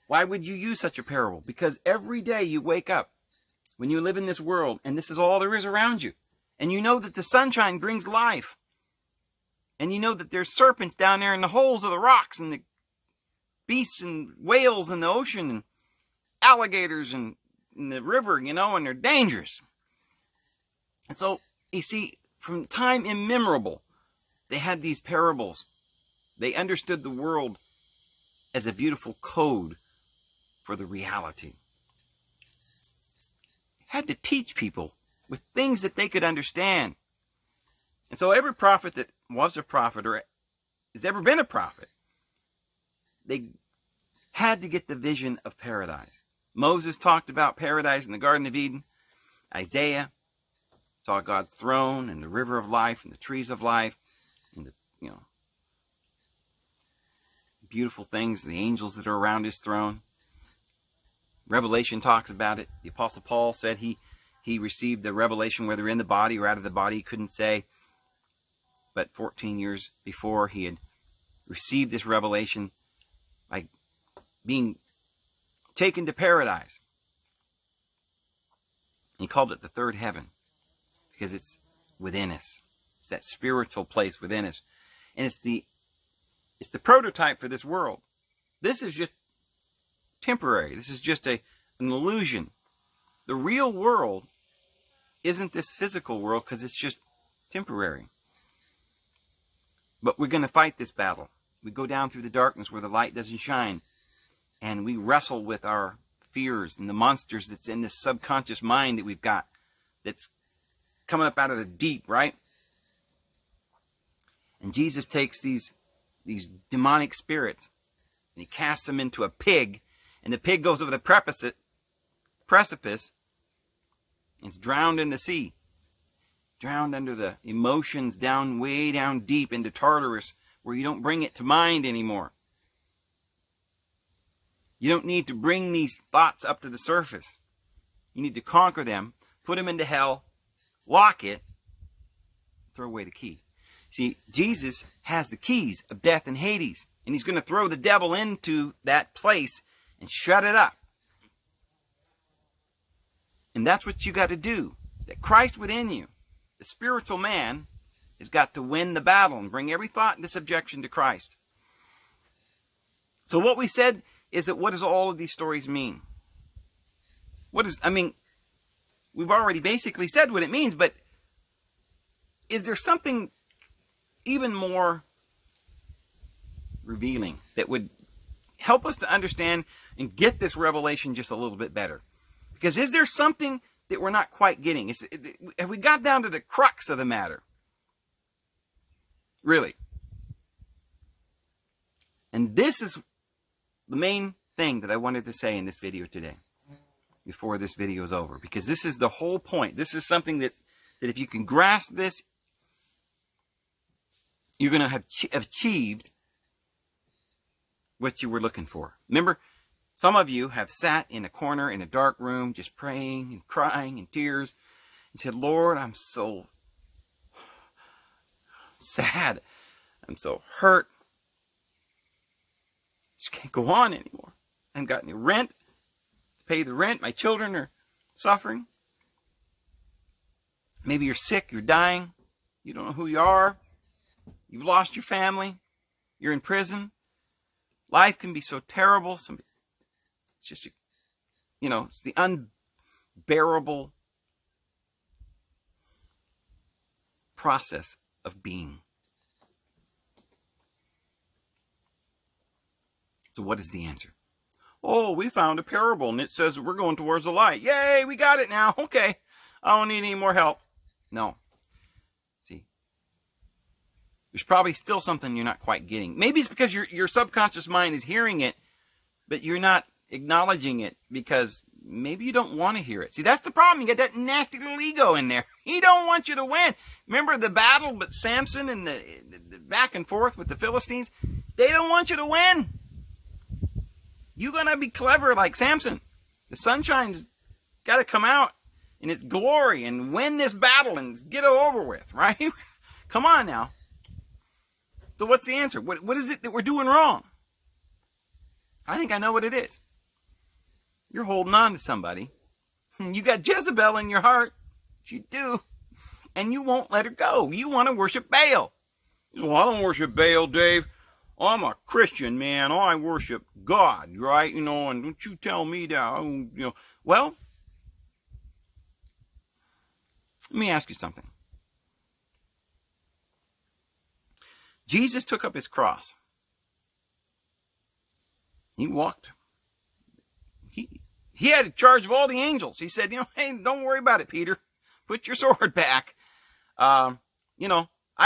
Why would you use such a parable? Because every day you wake up, when you live in this world, and this is all there is around you, and you know that the sunshine brings life, and you know that there's serpents down there in the holes of the rocks, and the beasts and whales in the ocean, and alligators in the river, you know, and they're dangerous. And so, you see, from time immemorable, they had these parables. They understood the world as a beautiful code for the reality. Had to teach people with things that they could understand. And so every prophet that was a prophet or has ever been a prophet, they had to get the vision of paradise. Moses talked about paradise in the Garden of Eden. Isaiah saw God's throne and the river of life and the trees of life and the, beautiful things, the angels that are around his throne. Revelation talks about it. The Apostle Paul said he he received the revelation, whether in the body or out of the body, he couldn't say. But 14 years before, he had received this revelation by being taken to paradise. He called it the third heaven because it's within us. It's that spiritual place within us. And it's the prototype for this world. This is just temporary. This is just an illusion. The real world isn't this physical world because it's just temporary. But we're going to fight this battle. We go down through the darkness where the light doesn't shine. And we wrestle with our fears and the monsters that's in this subconscious mind that we've got that's coming up out of the deep, right? And Jesus takes these demonic spirits and he casts them into a pig, and the pig goes over the precipice and it's drowned in the sea, drowned under the emotions down, way down deep into Tartarus, where you don't bring it to mind anymore. You don't need to bring these thoughts up to the surface. You need to conquer them, put them into hell, lock it, throw away the key. See, Jesus has the keys of death and Hades, and he's going to throw the devil into that place and shut it up. And that's what you got to do. That Christ within you, the spiritual man, has got to win the battle and bring every thought into subjection to Christ. So what we said is that what does all of these stories mean? We've already basically said what it means, but is there something even more revealing that would help us to understand and get this revelation just a little bit better? Because is there something that we're not quite getting? Have we got down to the crux of the matter? Really? And this is the main thing that I wanted to say in this video today, before this video is over, because this is the whole point. This is something that if you can grasp this, you're going to have achieved what you were looking for. Remember, some of you have sat in a corner in a dark room just praying and crying in tears and said, Lord, I'm so sad. I'm so hurt. Just can't go on anymore. I haven't got any rent to pay the rent. My children are suffering. Maybe you're sick. You're dying. You don't know who you are. You've lost your family. You're in prison. Life can be so terrible. It's just, it's the unbearable process of being. So what is the answer? Oh, we found a parable and it says that we're going towards the light. Yay, we got it now. Okay, I don't need any more help. No. See, there's probably still something you're not quite getting. Maybe it's because your subconscious mind is hearing it, but you're not acknowledging it because maybe you don't want to hear it. See, that's the problem. You get that nasty little ego in there. He don't want you to win. Remember the battle with Samson and the back and forth with the Philistines? They don't want you to win. You're going to be clever like Samson. The sunshine's got to come out in its glory and win this battle and get it over with, right? Come on now. So what's the answer? What is it that we're doing wrong? I think I know what it is. You're holding on to somebody. You got Jezebel in your heart. You do. And you won't let her go. You want to worship Baal. Well, I don't worship Baal, Dave. I'm a Christian, man. I worship God, right? And don't you tell me that, Well, let me ask you something. Jesus took up his cross. He walked. He had charge of all the angels. He said, hey, don't worry about it, Peter. Put your sword back. I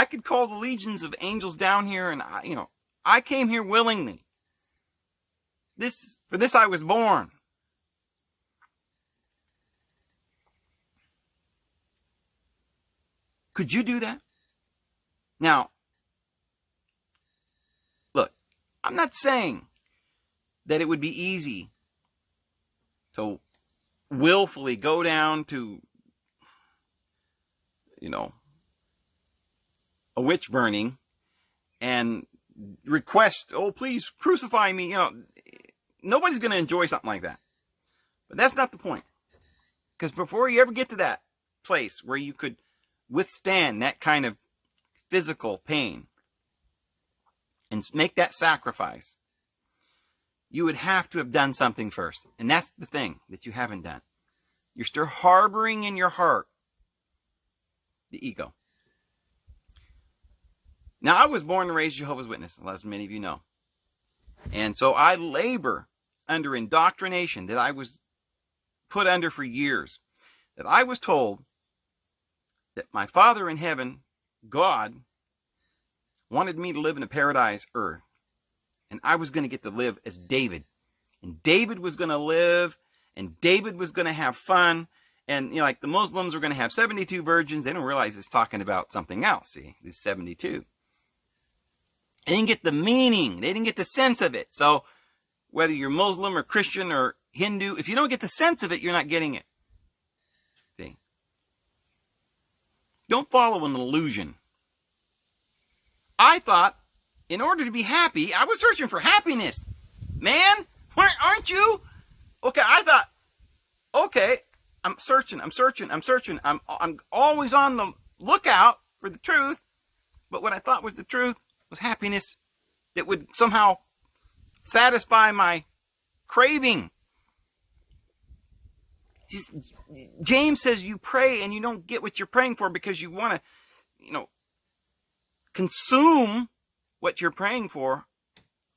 could call the legions of angels down here, and I came here willingly. For this I was born. Could you do that? Now, look, I'm not saying that it would be easy to willfully go down to a witch burning and request, oh, please crucify me. Nobody's going to enjoy something like that. But that's not the point. Because before you ever get to that place where you could withstand that kind of physical pain and make that sacrifice, you would have to have done something first. And that's the thing that you haven't done. You're still harboring in your heart the ego. Now, I was born and raised Jehovah's Witness, as many of you know. And so I labor under indoctrination that I was put under for years. That I was told that my Father in heaven, God, wanted me to live in a paradise earth. And I was going to get to live as David. And David was going to live, and David was going to have fun. And, like the Muslims were going to have 72 virgins. They don't realize it's talking about something else, see, it's 72. They didn't get the meaning. They didn't get the sense of it. So whether you're Muslim or Christian or Hindu, if you don't get the sense of it, you're not getting it. See? Don't follow an illusion. I thought in order to be happy, I was searching for happiness. Man, aren't you? Okay, I thought, okay, I'm searching. I'm always on the lookout for the truth. But what I thought was the truth was happiness that would somehow satisfy my craving. James says you pray and you don't get what you're praying for because you want to, consume what you're praying for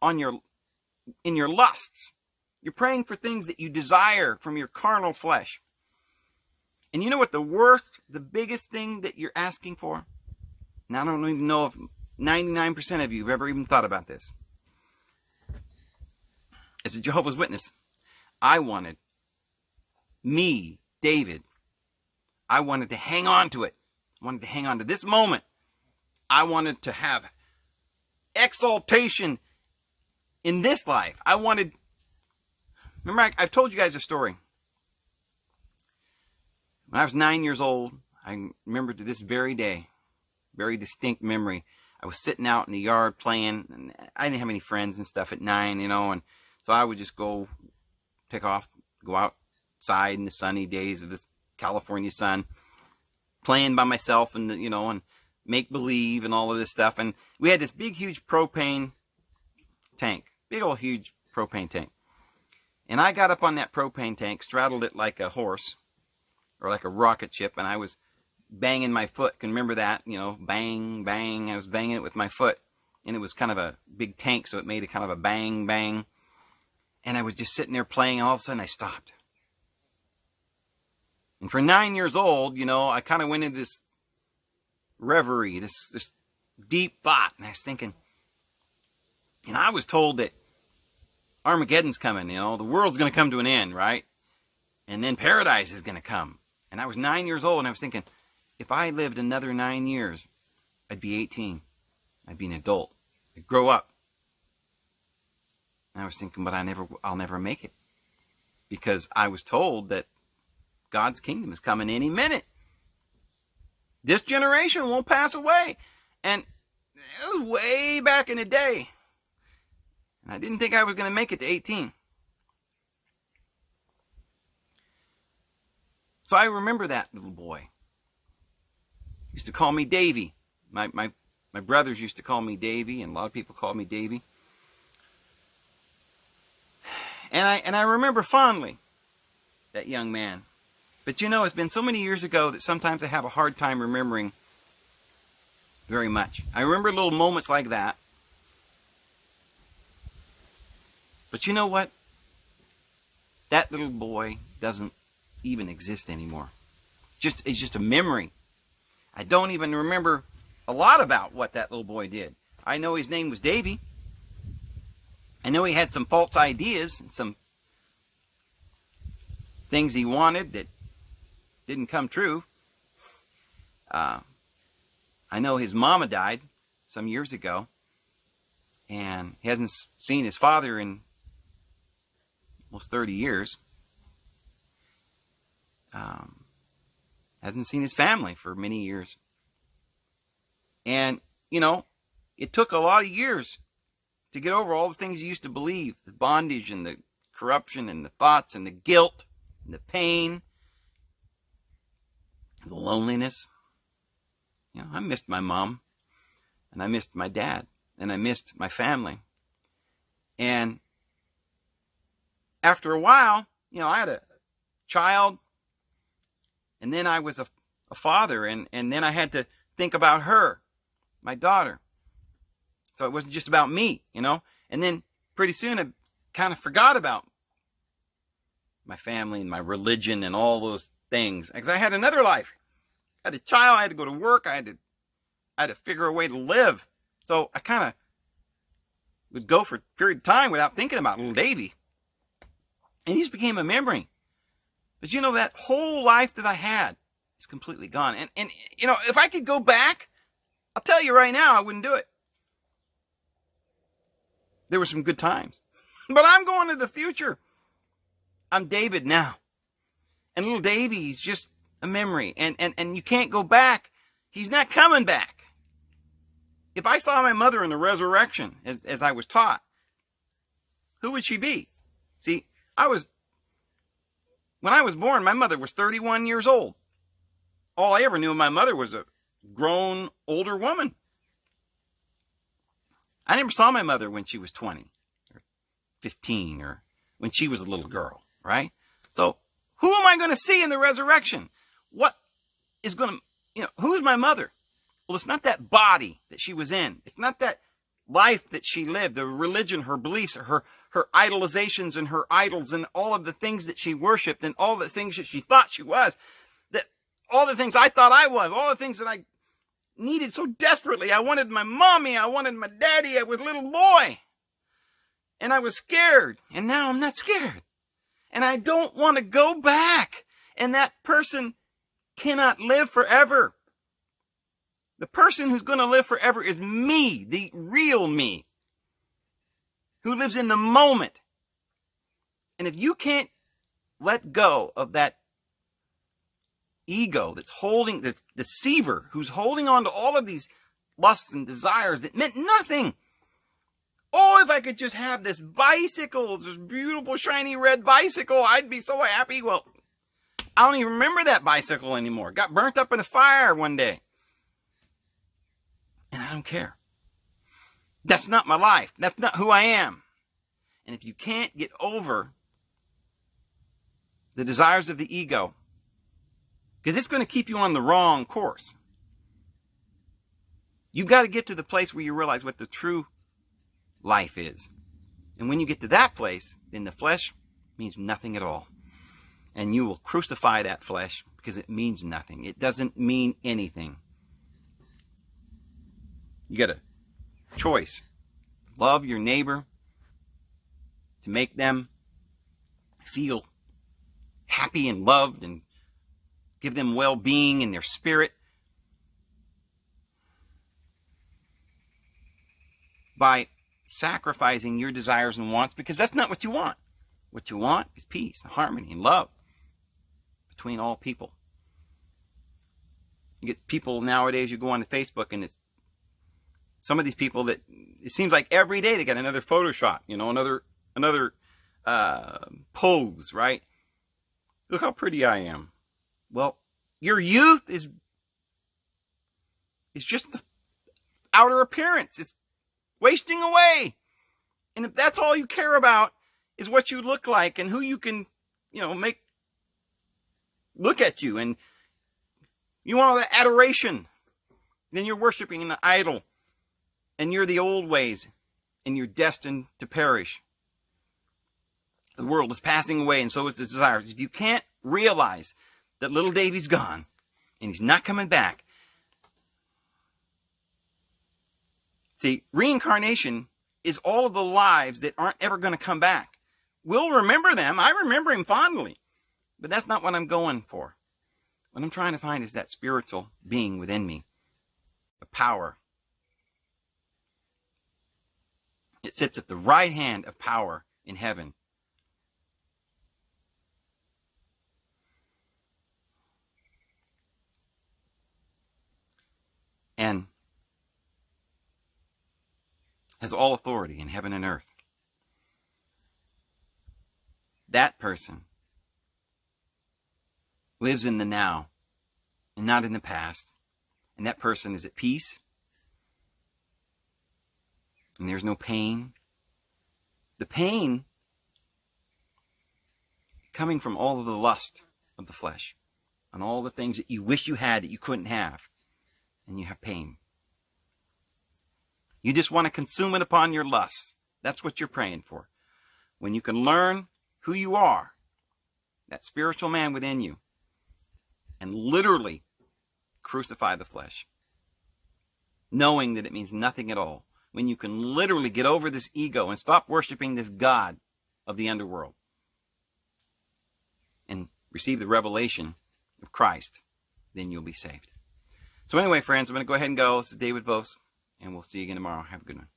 in your lusts. You're praying for things that you desire from your carnal flesh. And you know what the biggest thing that you're asking for? And I don't even know if 99% of you have ever even thought about this. As a Jehovah's Witness, I wanted me, David, I wanted to hang on to it. I wanted to hang on to this moment. I wanted to have exaltation in this life. Remember, I've told you guys a story. When I was 9 years old, I remember to this very day, very distinct memory. I was sitting out in the yard playing, and I didn't have any friends and stuff at 9, and so I would just go outside in the sunny days of this California sun, playing by myself and and make believe and all of this stuff. And we had this big, huge propane tank, big old huge propane tank. And I got up on that propane tank, straddled it like a horse or like a rocket ship, and I was banging my foot. Can remember that, bang, bang. I was banging it with my foot, and it was kind of a big tank, so it made a kind of a bang, bang. And I was just sitting there playing, and all of a sudden I stopped. And for 9 years old, I kind of went into this reverie, this deep thought, and I was thinking, and I was told that Armageddon's coming, the world's going to come to an end, right? And then paradise is going to come. And I was 9 years old, and I was thinking, if I lived another 9 years, I'd be 18. I'd be an adult. I'd grow up. And I was thinking, but I'll never make it. Because I was told that God's kingdom is coming any minute. This generation won't pass away. And it was way back in the day. And I didn't think I was going to make it to 18. So I remember that little boy. He used to call me Davy. My brothers used to call me Davy, and a lot of people called me Davy. And I remember fondly that young man. But it's been so many years ago that sometimes I have a hard time remembering very much. I remember little moments like that. But you know what? That little boy doesn't even exist anymore. It's just a memory. I don't even remember a lot about what that little boy did. I know his name was Davy. I know he had some false ideas and some things he wanted that didn't come true. I know his mama died some years ago, and he hasn't seen his father in almost 30 years. Hasn't seen his family for many years. And, it took a lot of years to get over all the things he used to believe. The bondage and the corruption and the thoughts and the guilt and the pain, the loneliness. I missed my mom, and I missed my dad, and I missed my family. And after a while, I had a child, and then I was a father, and then I had to think about her, my daughter. So it wasn't just about me, And then pretty soon I kind of forgot about my family and my religion and all those things, because I had another life. I had a child, I had to go to work, I had to figure a way to live. So I kind of would go for a period of time without thinking about little Davy. And he just became a memory. But that whole life that I had is completely gone. And if I could go back, I'll tell you right now, I wouldn't do it. There were some good times. But I'm going to the future. I'm David now. And little Davy's just a memory. And you can't go back. He's not coming back. If I saw my mother in the resurrection, as I was taught, who would she be? See, when I was born, my mother was 31 years old. All I ever knew of my mother was a grown, older woman. I never saw my mother when she was 20 or 15 or when she was a little girl, right? So who am I going to see in the resurrection? What is going to, who's my mother? Well, it's not that body that she was in. It's not that life that she lived, the religion, her beliefs, her idolizations and her idols and all of the things that she worshiped and all the things that she thought she was, that all the things I thought I was, all the things that I needed so desperately. I wanted my mommy. I wanted my daddy. I was a little boy. And I was scared. And now I'm not scared. And I don't want to go back. And that person cannot live forever. The person who's going to live forever is me, the real me, who lives in the moment. And if you can't let go of that ego that's holding, the deceiver who's holding on to all of these lusts and desires that meant nothing. Oh, if I could just have this bicycle, this beautiful shiny red bicycle, I'd be so happy. Well, I don't even remember that bicycle anymore. Got burnt up in a fire one day. And I don't care. That's not my life. That's not who I am. And if you can't get over the desires of the ego, because it's going to keep you on the wrong course. You've got to get to the place where you realize what the true life is. And when you get to that place, then the flesh means nothing at all. And you will crucify that flesh because it means nothing. It doesn't mean anything. You got a choice. Love your neighbor, to make them feel happy and loved and give them well-being in their spirit by sacrificing your desires and wants, because that's not what you want. What you want is peace, harmony, and love between all people. You get people nowadays, you go on to Facebook, and it's some of these people that it seems like every day they got another Photoshop, another pose, right? Look how pretty I am. Well, your youth is just the outer appearance. It's wasting away. And if that's all you care about is what you look like and who you can, make look at you, and you want all that adoration, then you're worshiping an idol, and you're the old ways, and you're destined to perish. The world is passing away, and so is the desires. If you can't realize that little Davy's gone, and he's not coming back. See, reincarnation is all of the lives that aren't ever going to come back. We'll remember them. I remember him fondly. But that's not what I'm going for. What I'm trying to find is that spiritual being within me. The power. It sits at the right hand of power in heaven. and has all authority in heaven and earth. That person lives in the now and not in the past. And that person is at peace. And there's no pain. The pain coming from all of the lust of the flesh and all the things that you wish you had that you couldn't have. And you have pain. You just want to consume it upon your lusts. That's what you're praying for. When you can learn who you are, that spiritual man within you, and literally crucify the flesh, knowing that it means nothing at all. When you can literally get over this ego and stop worshiping this God of the underworld and receive the revelation of Christ, then you'll be saved. So anyway, friends, I'm going to go ahead and go. This is David Vos, and we'll see you again tomorrow. Have a good one.